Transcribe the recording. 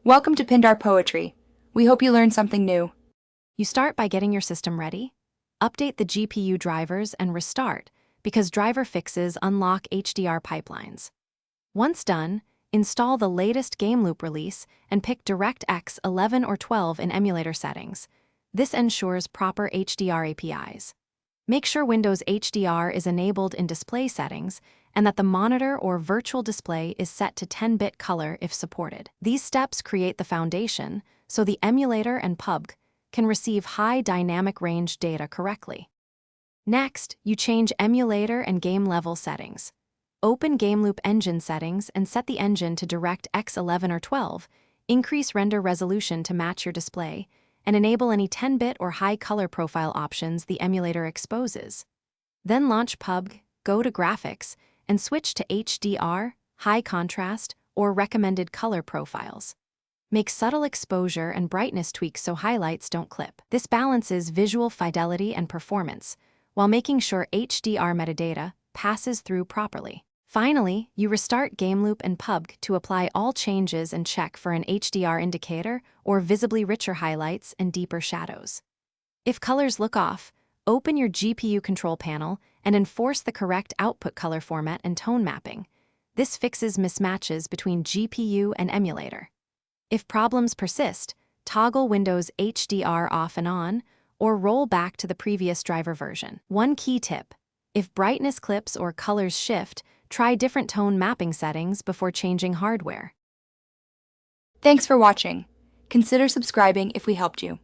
Welcome to Pindar Poetry. We hope you learned something new. You start by getting your system ready, update the GPU drivers, and restart, because driver fixes unlock HDR pipelines. Once done, install the latest Gameloop release and pick DirectX 11 or 12 in emulator settings. This ensures proper HDR APIs. Make sure Windows HDR is enabled in display settings and that the monitor or virtual display is set to 10-bit color if supported. These steps create the foundation so the emulator and Pubg can receive high dynamic range data correctly. Next, you change emulator and game level settings. Open Gameloop engine settings and set the engine to DirectX 11 or 12, increase render resolution to match your display, and enable any 10-bit or high color profile options the emulator exposes. Then launch Pubg, go to Graphics, and switch to HDR, high contrast, or recommended color profiles. Make subtle exposure and brightness tweaks so highlights don't clip. This balances visual fidelity and performance, while making sure HDR metadata passes through properly. Finally, you restart Gameloop and Pubg to apply all changes and check for an HDR indicator or visibly richer highlights and deeper shadows. If colors look off, open your GPU control panel and enforce the correct output color format and tone mapping. This fixes mismatches between GPU and emulator. If problems persist, toggle Windows HDR off and on, or roll back to the previous driver version. One key tip: if brightness clips or colors shift, try different tone mapping settings before changing hardware. Thanks for watching. Consider subscribing if we helped you.